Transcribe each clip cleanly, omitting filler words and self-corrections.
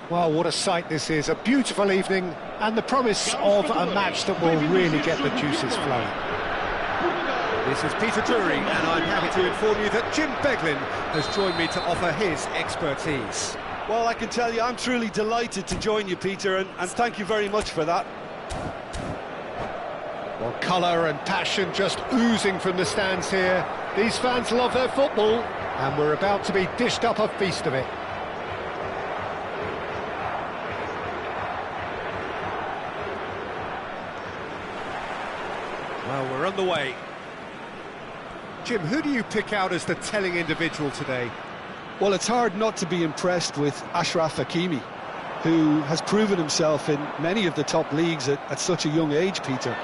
Well, what a sight this is. A beautiful evening and the promise of a match that will really get the juices flowing. This is Peter Drury, and I'm happy to inform you that Jim Beglin has joined me to offer his expertise. Well, I can tell you I'm truly delighted to join you, Peter, and thank you very much for that. Well, colour and passion just oozing from the stands here. These fans love their football, and we're about to be dished up a feast of it. Well, we're on the way. Jim, who do you pick out as the telling individual today? Well, it's hard not to be impressed with Achraf Hakimi, who has proven himself in many of the top leagues at such a young age, Peter.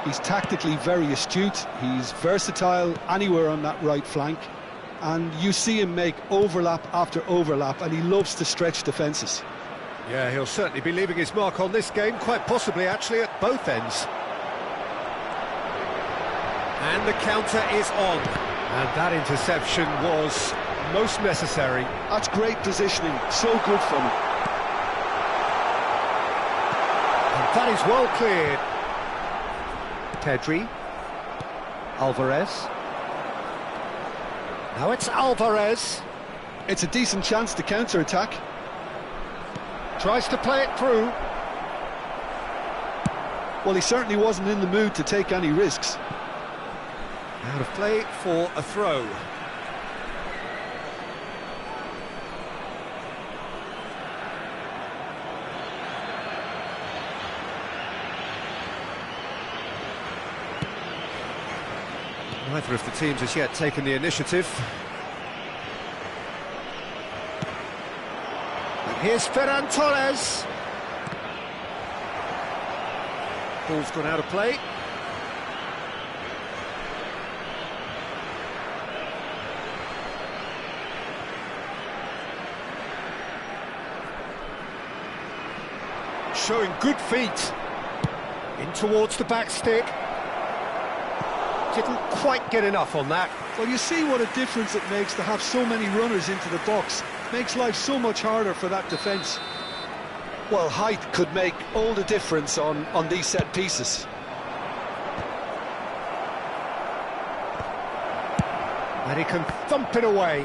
He's tactically very astute, he's versatile anywhere on that right flank, and you see him make overlap after overlap, and he loves to stretch defences. Yeah, he'll certainly be leaving his mark on this game, quite possibly actually at both ends. And the counter is on. And that interception was most necessary. That's great positioning, so good from him. And that is well cleared. Pedri. Alvarez. Now it's Alvarez. It's a decent chance to counter-attack. Tries to play it through. Well, he certainly wasn't in the mood to take any risks. Out of play for a throw. Neither of the teams has yet taken the initiative. And here's Ferran Torres. Ball's gone out of play. Showing good feet. In towards the back stick. Didn't quite get enough on that. Well, you see what a difference it makes to have so many runners into the box. Makes life so much harder for that defence. Well, height could make all the difference on these set pieces. And he can thump it away.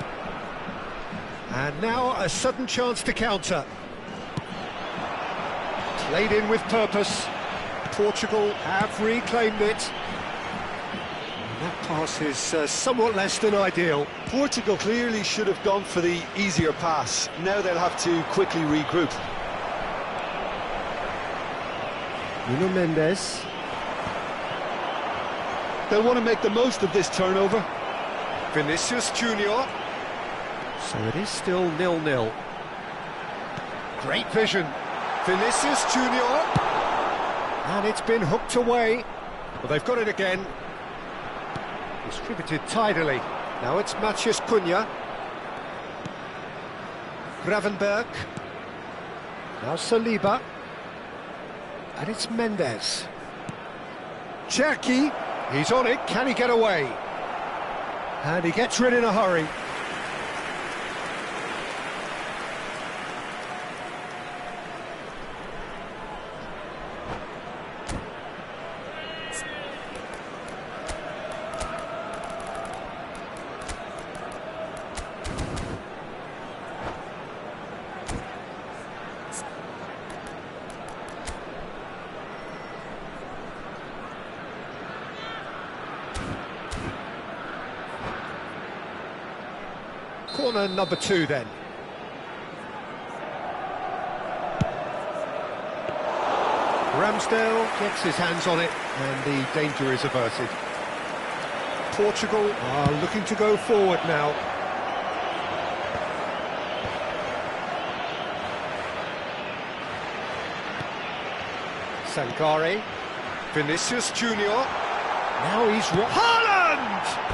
And now a sudden chance to counter. Played in with purpose. Portugal have reclaimed it. That pass is somewhat less than ideal. Portugal clearly should have gone for the easier pass. Now they'll have to quickly regroup. Nuno Mendes. They'll want to make the most of this turnover. Vinicius Junior. So it is still 0-0. Great vision. Vinicius Junior. And it's been hooked away. Well, they've got it again. Distributed tidily. Now it's Matheus Cunha. Gravenberch. Now Saliba. And it's Mendes. Cherki. He's on it. Can he get away? And he gets rid in a hurry. Corner number 2 then. Ramsdale gets his hands on it and the danger is averted. Portugal are looking to go forward now. Sankare. Vinicius Junior. Now he's... Haaland!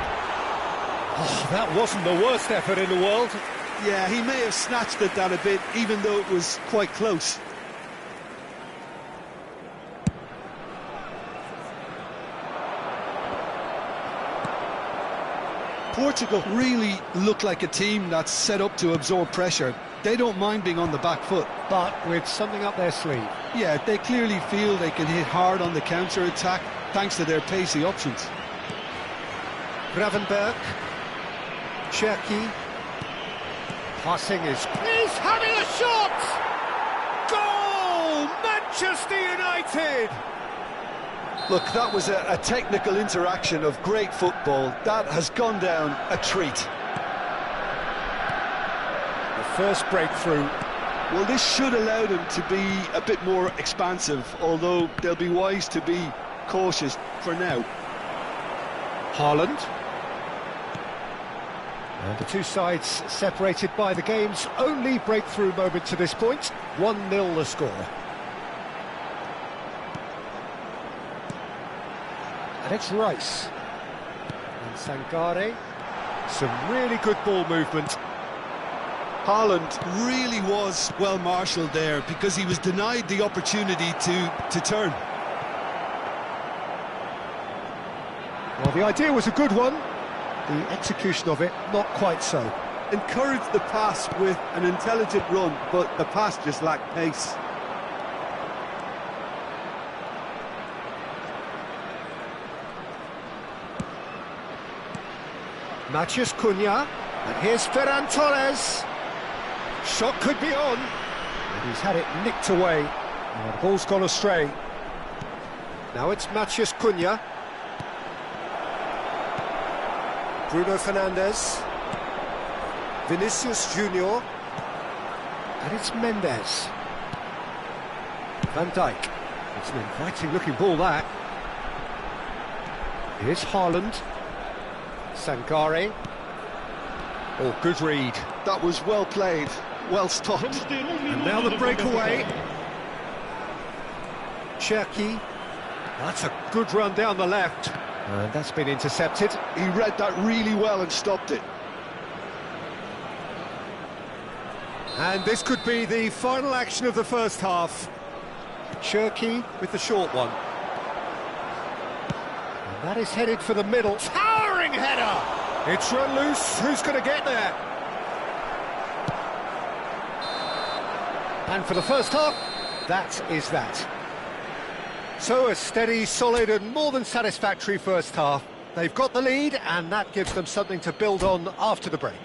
Oh, that wasn't the worst effort in the world. Yeah, he may have snatched at that a bit, even though it was quite close. Portugal really look like a team that's set up to absorb pressure. They don't mind being on the back foot. But with something up their sleeve. Yeah, they clearly feel they can hit hard on the counter-attack thanks to their pacey options. Gravenberch. Cherki. Passing is... He's having a shot! Goal! Manchester United! Look, that was a technical interaction of great football. That has gone down a treat. The first breakthrough. Well, this should allow them to be a bit more expansive, although they'll be wise to be cautious for now. Haaland. And the two sides separated by the game's only breakthrough moment to this point. 1-0 the score. And it's Rice. And Sankare. Some really good ball movement. Haaland really was well marshalled there because he was denied the opportunity to turn. Well, the idea was a good one. The execution of it, not quite so. Encouraged the pass with an intelligent run, but the pass just lacked pace. Matheus Cunha, and here's Ferran Torres. Shot could be on, and he's had it nicked away. Oh, the ball's gone astray. Now it's Matheus Cunha. Bruno Fernandes. Vinicius Junior. And it's Mendes. Van Dijk. It's an inviting looking ball, that. Here's Haaland. Sankare. Oh, good read. That was well played, well stopped. And now the breakaway. Cherki. That's a good run down the left. And that's been intercepted. He read that really well and stopped it. And this could be the final action of the first half. Cherki with the short one. And that is headed for the middle. Towering header! It's run loose. Who's going to get there? And for the first half, that is that. So a steady, solid and more than satisfactory first half. They've got the lead and that gives them something to build on after the break.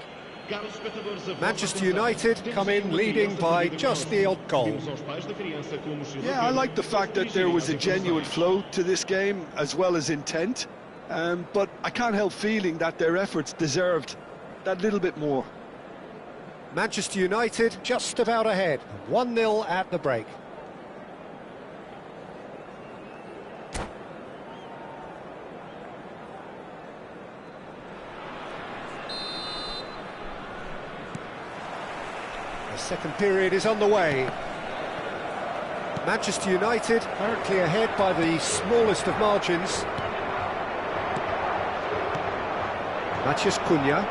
Manchester United come in leading by just the odd goal. Yeah, I like the fact that there was a genuine flow to this game as well as intent, but I can't help feeling that their efforts deserved that little bit more. Manchester United just about ahead, 1-0 at the break. The second period is on the way. Manchester United currently ahead by the smallest of margins. Matheus Cunha.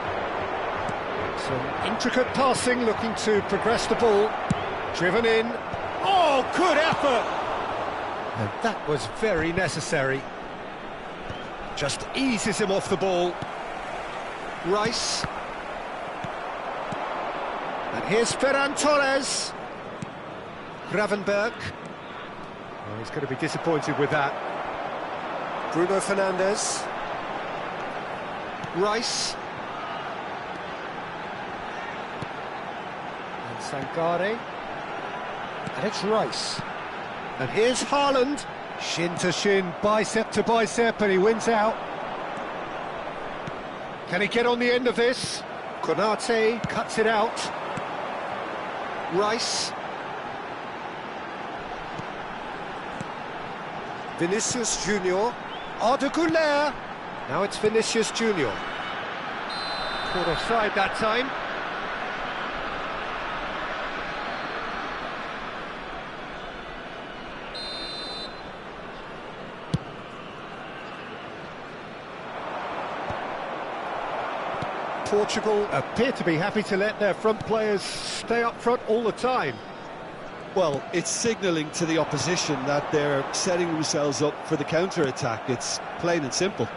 Some intricate passing, looking to progress the ball. Driven in. Oh, good effort! And that was very necessary. Just eases him off the ball. Rice. And here's Ferran Torres. Gravenberg. Oh, he's going to be disappointed with that. Bruno Fernandes. Rice. And Sankare. And it's Rice. And here's Haaland. Shin to shin, bicep to bicep, and he wins out. Can he get on the end of this? Konate cuts it out. Rice. Vinicius Junior. Arda Güler. Now it's Vinicius Junior. Caught offside that time. Portugal appear to be happy to let their front players stay up front all the time. Well, it's signalling to the opposition that they're setting themselves up for the counter-attack. It's plain and simple.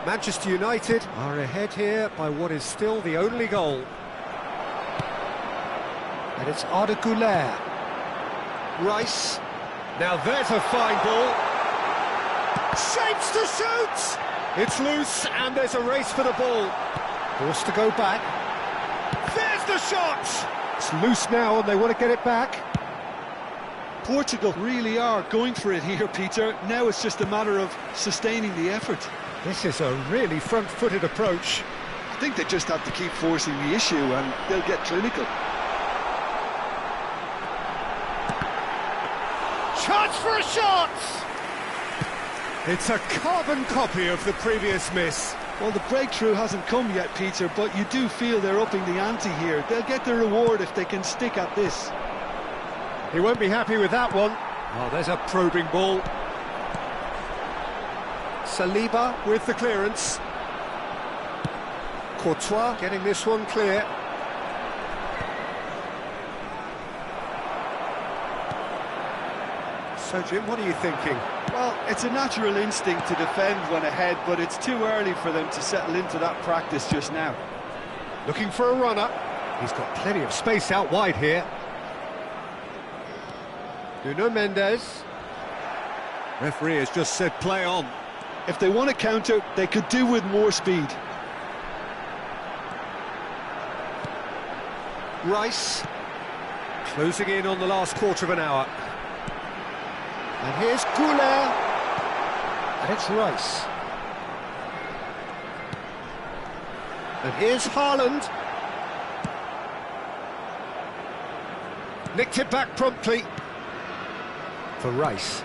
Manchester United are ahead here by what is still the only goal. And it's Arda Güler. Rice. Now there's a fine ball. Shapes to shoot! It's loose and there's a race for the ball. Forced to go back. There's the shot! It's loose now and they want to get it back. Portugal really are going for it here, Peter. Now it's just a matter of sustaining the effort. This is a really front-footed approach. I think they just have to keep forcing the issue and they'll get clinical. Chance for a shot! It's a carbon copy of the previous miss. Well, the breakthrough hasn't come yet, Peter, but you do feel they're upping the ante here. They'll get the reward if they can stick at this. He won't be happy with that one. Oh, there's a probing ball. Saliba with the clearance. Courtois getting this one clear. So, Jim, what are you thinking? Well, it's a natural instinct to defend when ahead, but it's too early for them to settle into that practice just now. Looking for a runner. He's got plenty of space out wide here. Nuno Mendes. Referee has just said play on. If they want to counter, they could do with more speed. Rice. Closing in on the last quarter of an hour. And here's Goulet. And it's Rice. And here's Haaland. Nicked it back promptly for Rice.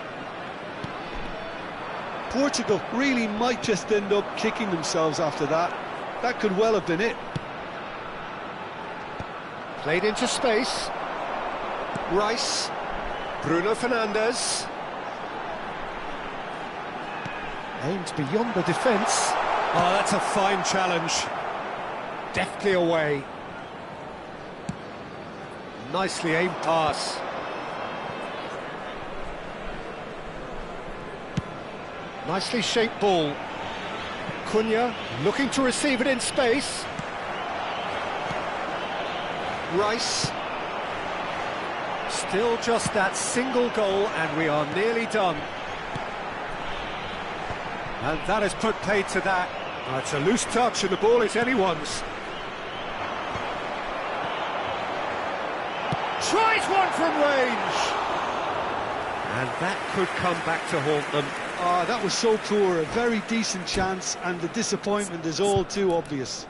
Portugal really might just end up kicking themselves after that. That could well have been it. Played into space. Rice. Bruno Fernandes. Aimed beyond the defence. Oh, that's a fine challenge. Deftly away. Nicely aimed pass. Nicely shaped ball. Cunha looking to receive it in space. Rice. Still just that single goal and we are nearly done. And that has put paid to that. It's a loose touch and the ball is anyone's. Tries one from range. And that could come back to haunt them. That was so poor, a very decent chance, and the disappointment is all too obvious.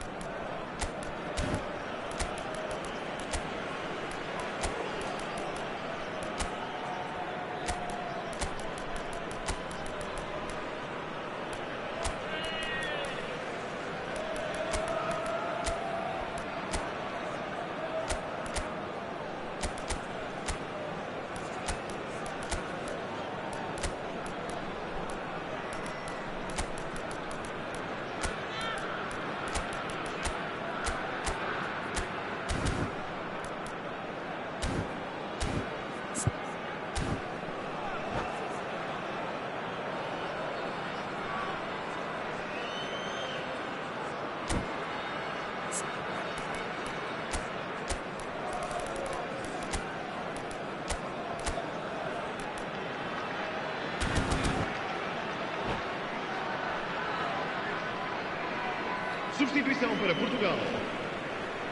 Substituição para Portugal.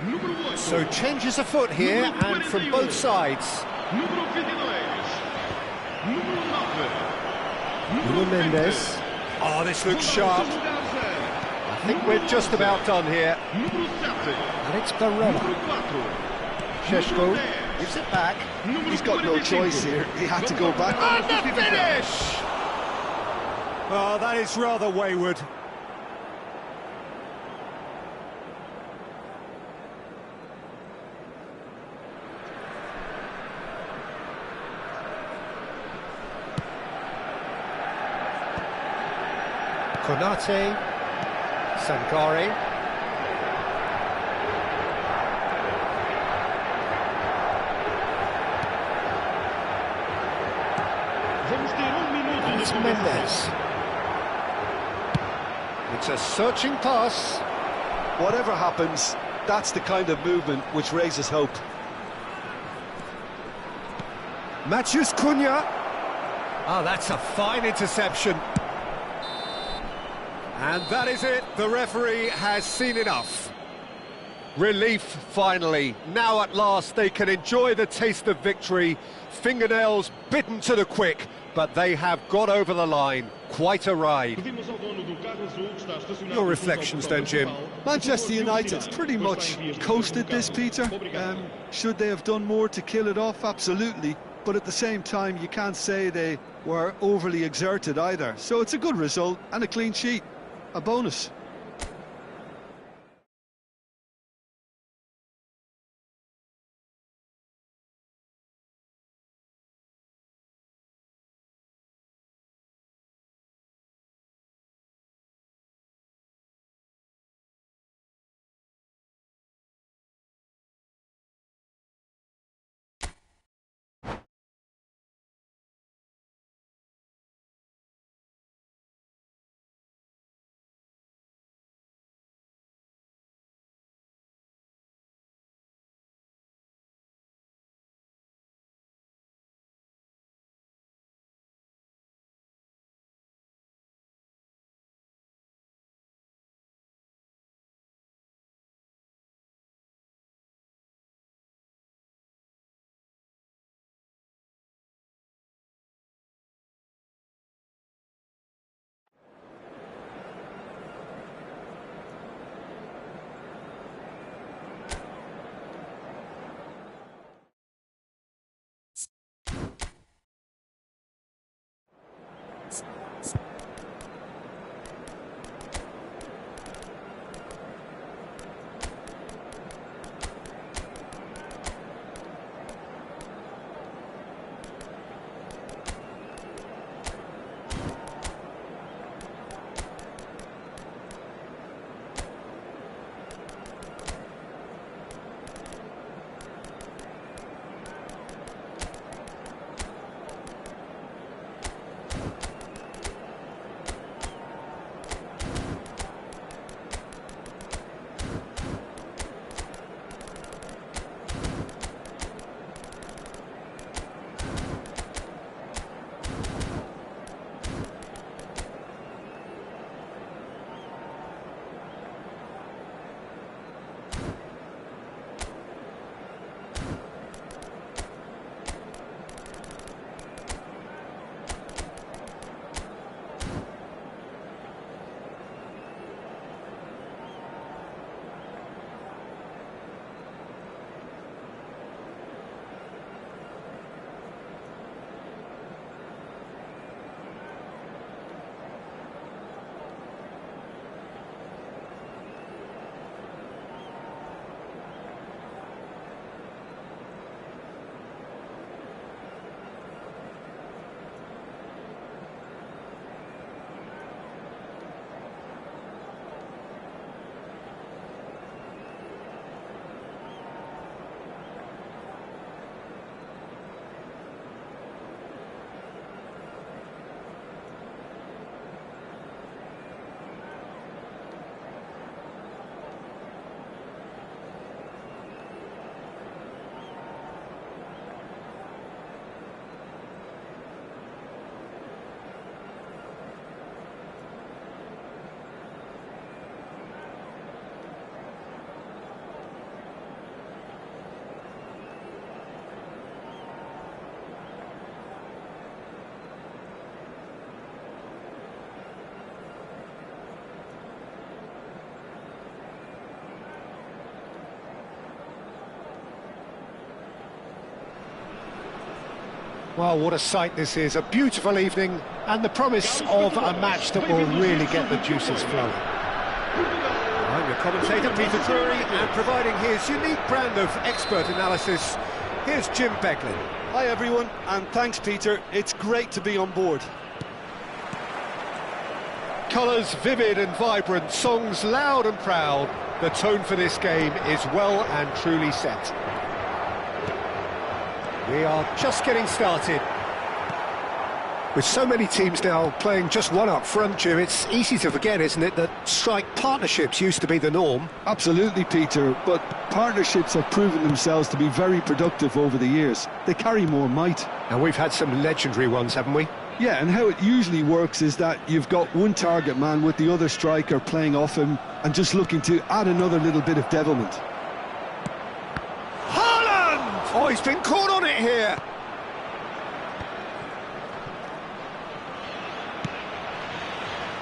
Número 8. So changes afoot here and from both sides. Número 22. Número 9. Nuno Mendes. Oh, this looks sharp. I think we're just about done here. Número 7. And it's Barella. Número 4. Šeško gives it back. He's got no choice here, he had to go back. And the finish! Oh, that is rather wayward. Konate, Sangare. Vamos ter minuto It's de Mendes. It's a searching pass. Whatever happens, that's the kind of movement which raises hope. Matheus Cunha. Oh, that's a fine interception. And that is it. The referee has seen enough. Relief, finally. Now at last they can enjoy the taste of victory. Fingernails bitten to the quick, but they have got over the line. Quite a ride. Your reflections then, Jim? Manchester United pretty much coasted this, Peter. Should they have done more to kill it off? Absolutely. But at the same time, you can't say they were overly exerted either. So it's a good result and a clean sheet. A bonus. Well, what a sight this is, a beautiful evening, and the promise of a match that will really get the juices flowing. I'm your commentator, Peter Drury, and providing his unique brand of expert analysis, here's Jim Beglin. Hi everyone, and thanks Peter, it's great to be on board. Colours vivid and vibrant, songs loud and proud. The tone for this game is well and truly set. We are just getting started. With so many teams now playing just one up front, Jim, it's easy to forget, isn't it, that strike partnerships used to be the norm? Absolutely, Peter, but partnerships have proven themselves to be very productive over the years. They carry more might. And we've had some legendary ones, haven't we? Yeah, and how it usually works is that you've got one target man with the other striker playing off him and just looking to add another little bit of devilment. Haaland! Oh, he's been caught on it here.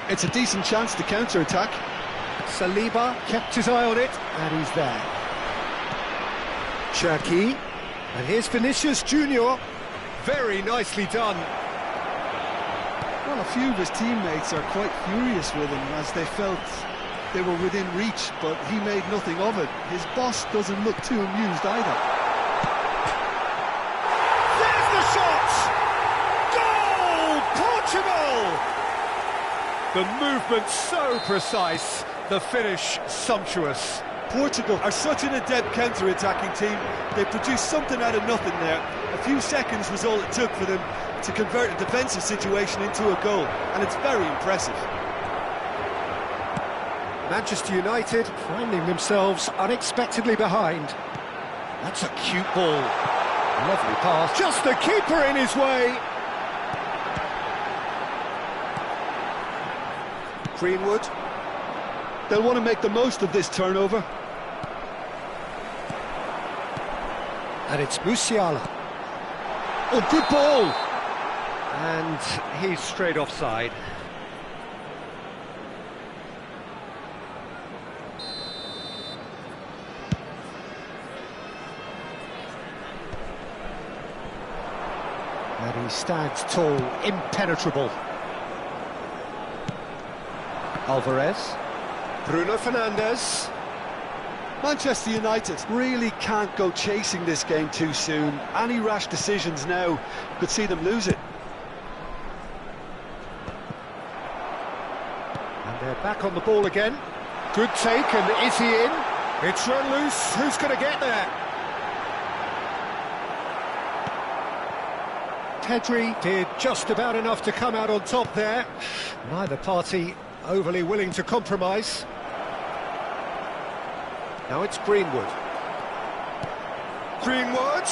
It's a decent chance to counter-attack. Saliba kept his eye on it, and he's there. Cherki, and here's Vinicius Junior. Very nicely done. Well, a few of his teammates are quite furious with him as they felt they were within reach, but he made nothing of it. His boss doesn't look too amused either. There's the shot! Goal! Portugal! The movement so precise, the finish sumptuous. Portugal are such an adept counter-attacking team. They produced something out of nothing there. A few seconds was all it took for them to convert a defensive situation into a goal, and it's very impressive. Manchester United finding themselves unexpectedly behind. That's a cute ball. Lovely pass. Just the keeper in his way. Greenwood. They'll want to make the most of this turnover. And it's Musiala. Oh, good ball! And he's straight offside. And he stands tall, impenetrable. Alvarez. Bruno Fernandes. Manchester United really can't go chasing this game too soon. Any rash decisions now could see them lose it. And they're back on the ball again. Good take, and is he in? It's run loose. Who's going to get there? Pedri did just about enough to come out on top there. Neither party overly willing to compromise. Now it's Greenwood. Greenwood!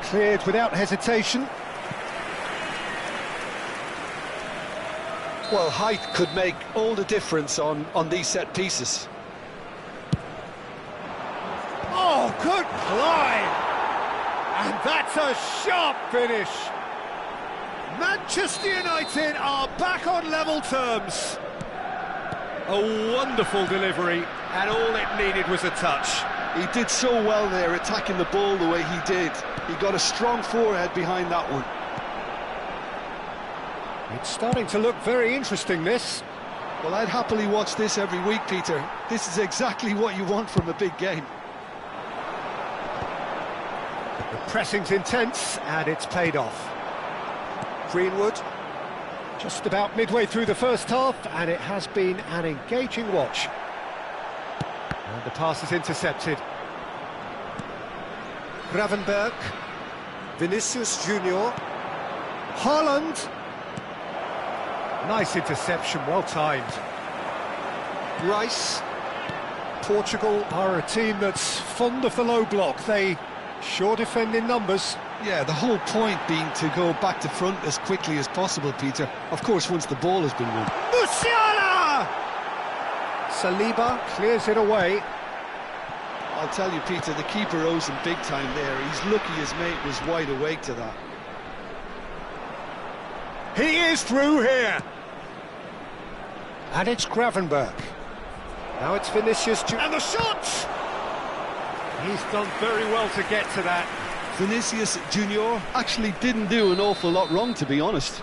Cleared without hesitation. Well, height could make all the difference on these set pieces. Oh, good climb! And that's a sharp finish. Manchester United are back on level terms. A wonderful delivery, and all it needed was a touch. He did so well there, attacking the ball the way he did. He got a strong forehead behind that one. It's starting to look very interesting, this. Well, I'd happily watch this every week, Peter. This is exactly what you want from a big game. The pressing's intense, and it's paid off. Greenwood, just about midway through the first half, and it has been an engaging watch. And the pass is intercepted. Gravenberch, Vinicius Junior, Haaland. Nice interception, well timed. Rice. Portugal are a team that's fond of the low block. They sure defend in numbers. Yeah, the whole point being to go back to front as quickly as possible, Peter. Of course, once the ball has been won. Musiala! Saliba clears it away. I'll tell you, Peter, the keeper owes him big time there. He's lucky his mate was wide awake to that. He is through here. And it's Gravenberch. Now it's Vinicius Junior. And the shot! He's done very well to get to that. Vinicius Junior actually didn't do an awful lot wrong, to be honest.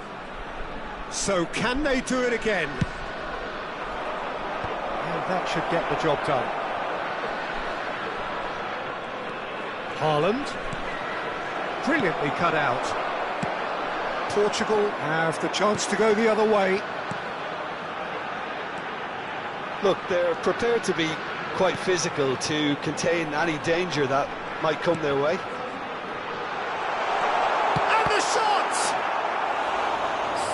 So can they do it again? And that should get the job done. Haaland. Brilliantly cut out. Portugal have the chance to go the other way. Look, they're prepared to be quite physical to contain any danger that might come their way. And the shot!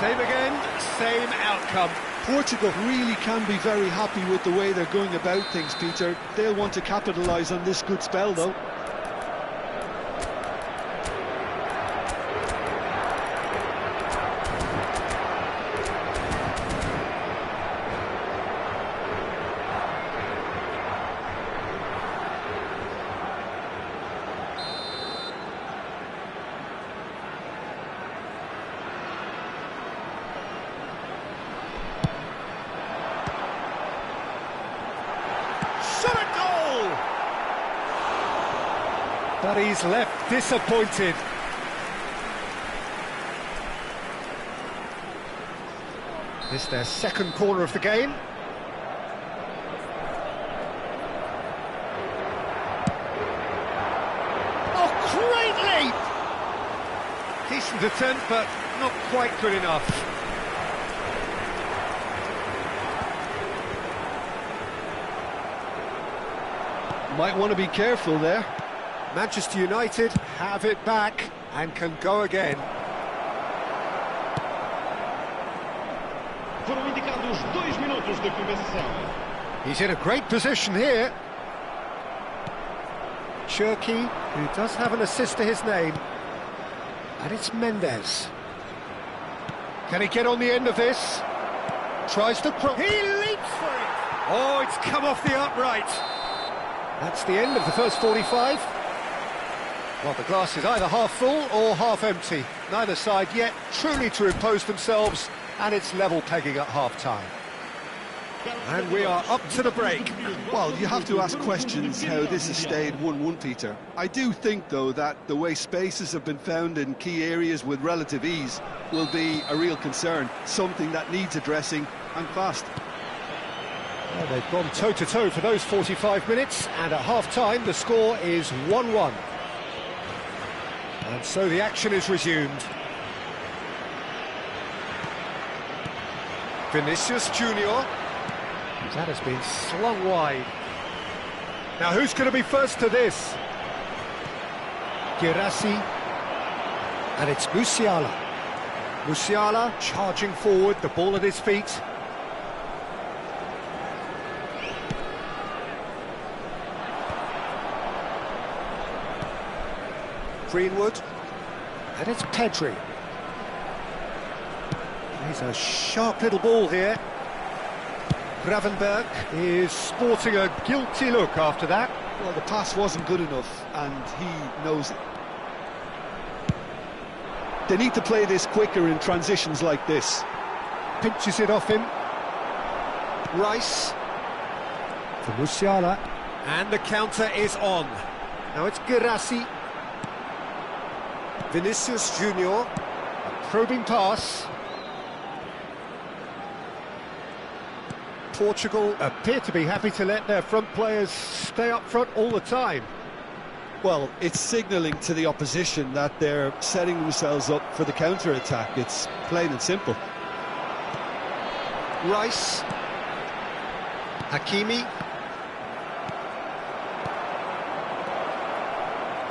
Same again, same outcome. Portugal really can be very happy with the way they're going about things, Peter. They'll want to capitalise on this good spell, though. But he's left disappointed. This is their second corner of the game. Oh, great leap! Decent attempt, but not quite good enough. Might want to be careful there. Manchester United have it back and can go again. Foram indicados 2 minutos de compensação. He's in a great position here. Cherki, who does have an assist to his name. And it's Mendes. Can he get on the end of this? Tries to cross. He leaps for it! Oh, it's come off the upright. That's the end of the first 45. Well, the glass is either half full or half empty. Neither side yet truly to impose themselves, and it's level pegging at half-time. And we are up to the break. Well, you have to ask questions how this has stayed 1-1, Peter. I do think, though, that the way spaces have been found in key areas with relative ease will be a real concern, something that needs addressing, and fast. Well, they've gone toe-to-toe for those 45 minutes, and at half-time the score is 1-1. And so the action is resumed. Vinicius Junior. That has been slung wide. Now who's going to be first to this? Guirassy. And it's Musiala. Musiala charging forward, the ball at his feet. Greenwood, and it's Pedri. He's a sharp little ball here. Gravenberg is sporting a guilty look after that. Well, the pass wasn't good enough, and he knows it. They need to play this quicker in transitions like this. Pinches it off him. Rice for Musiala, and the counter is on. Now it's Guirassy. Vinicius Junior, a probing pass. Portugal appear to be happy to let their front players stay up front all the time. Well, it's signalling to the opposition that they're setting themselves up for the counter-attack. It's plain and simple. Rice. Hakimi.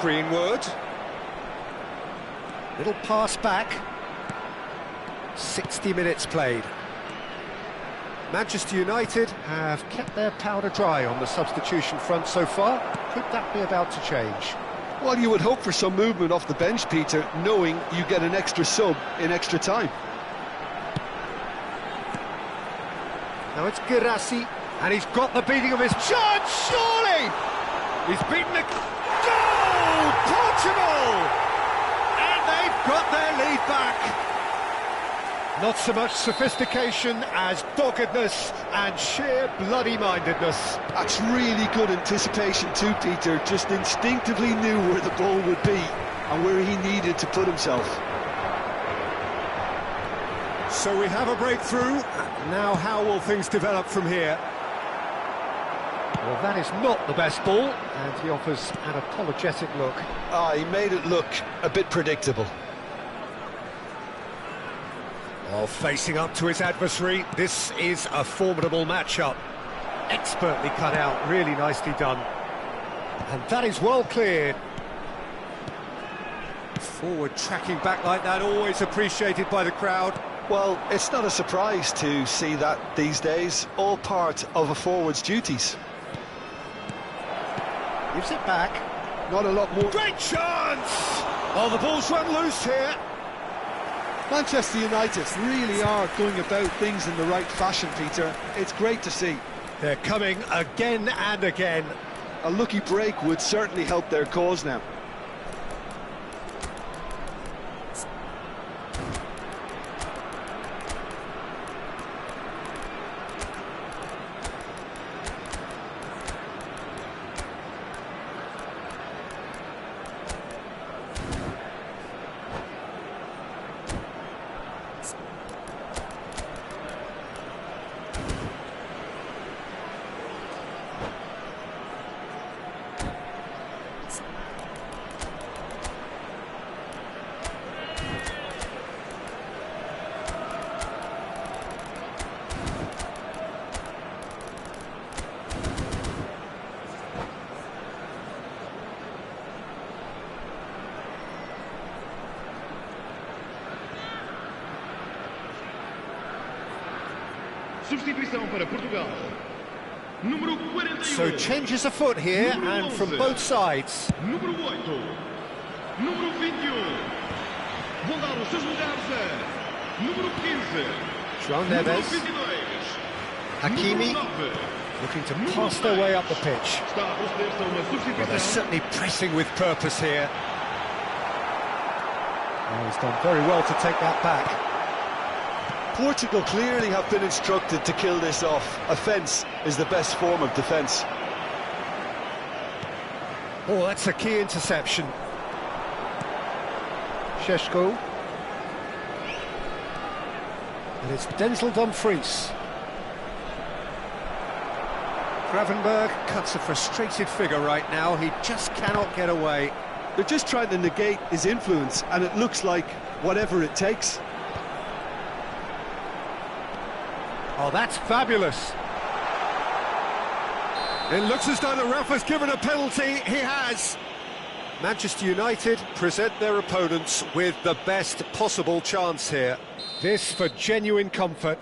Greenwood. Little pass back. 60 minutes played. Manchester United have kept their powder dry on the substitution front so far. Could that be about to change? Well, you would hope for some movement off the bench, Peter, knowing you get an extra sub in extra time. Now it's Guirassy, and he's got the beating of his chance, surely! He's beaten the goal! Portugal! And they've got their lead back. Not so much sophistication as doggedness and sheer bloody-mindedness. That's really good anticipation too, Peter. Just instinctively knew where the ball would be. and where he needed to put himself. So we have a breakthrough. Now how will things develop from here? Well, that is not the best ball, and he offers an apologetic look. He made it look a bit predictable. Oh, facing up to his adversary, this is a formidable matchup. Expertly cut out, really nicely done. And that is well cleared. Forward tracking back like that, always appreciated by the crowd. Well, it's not a surprise to see that these days, all part of a forward's duties. Gives it back. Not a lot more. Great chance! Oh, the ball's run loose here. Manchester United really are going about things in the right fashion, Peter. It's great to see. They're coming again and again. A lucky break would certainly help their cause now. Substituição para Portugal. Número 41. So changes afoot here, and from both sides. Número 8. Número 21. Vão dar os seus lugares a número 15. João Número Neves. 22. Hakimi Número 9. looking to pass their way up the pitch. Está a proceder-se a uma Well, they're substituição. certainly pressing with purpose here. Oh, he's done very well to take that back. Portugal clearly have been instructed to kill this off. Offence is the best form of defence. Oh, that's a key interception. Šeško. And it's Denzel Dumfries. Gravenberg cuts a frustrated figure right now. He just cannot get away. They're just trying to negate his influence, and it looks like whatever it takes. Oh, that's fabulous. It looks as though the ref has given a penalty. He has. Manchester United present their opponents with the best possible chance here. This for genuine comfort.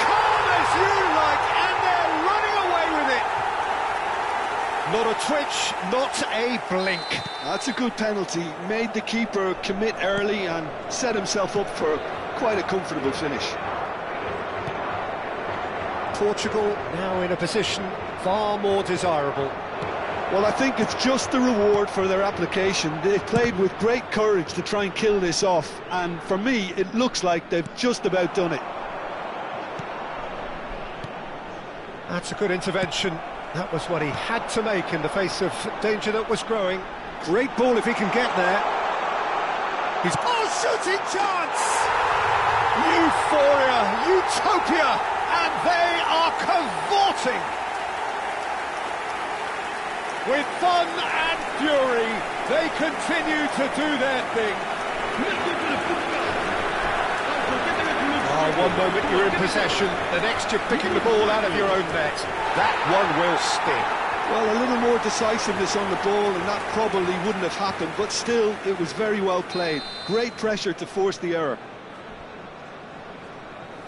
Calm as you like, and they're running away with it. Not a twitch, not a blink. That's a good penalty. Made the keeper commit early and set himself up for quite a comfortable finish. Portugal now in a position far more desirable. Well, I think it's just the reward for their application. They've played with great courage to try and kill this off, and for me, it looks like they've just about done it. That's a good intervention. That was what he had to make in the face of danger that was growing. Great ball if he can get there. He's... Oh, shooting chance! Euphoria, utopia, and they are cavorting. With fun and fury, they continue to do their thing. Oh, one moment you're in possession, the next you're picking the ball out of your own net. That one will sting. Well, a little more decisiveness on the ball, and that probably wouldn't have happened, but still, it was very well played. Great pressure to force the error.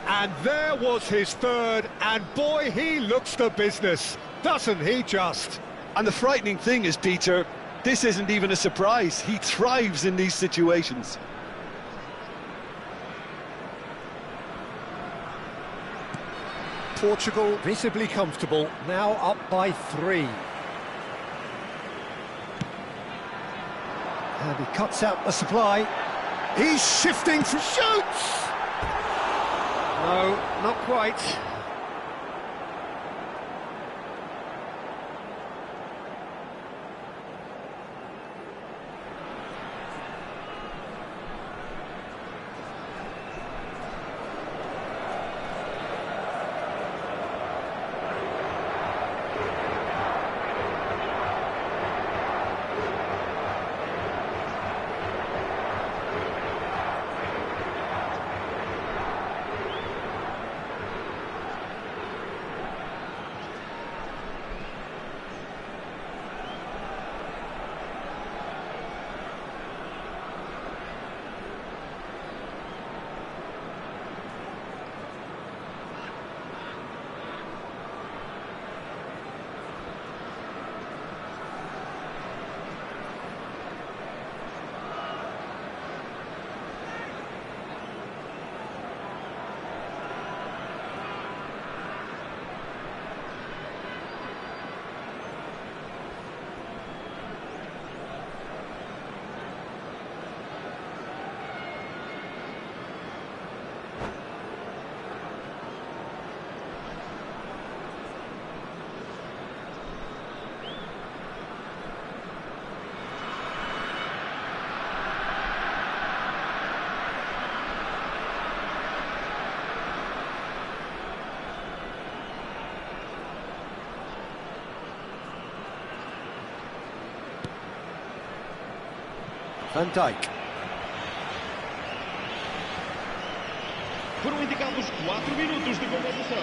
And there was his third, and boy, he looks the business, doesn't he just? And the frightening thing is, Peter, this isn't even a surprise. He thrives in these situations. Portugal visibly comfortable, now up by 3. And he cuts out the supply. He's shifting for shoots! No, not quite. Van Dijk. Foram indicados 4 minutos de compensação.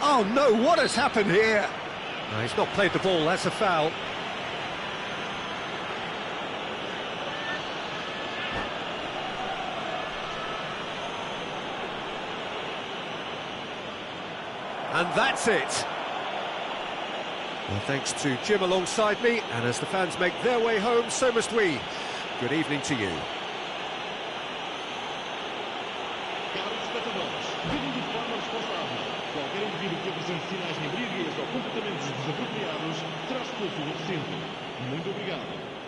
Oh no, what has happened here? No, he's not played the ball, that's a foul. And that's it. Well, thanks to Jim alongside me, and as the fans make their way home, so must we. Good evening to you. Caros espectadores, vivem de forma responsável. Qualquer indivíduo que apresente sinais de embriaguez ou comportamentos desapropriados será expulso do recinto. Muito obrigado.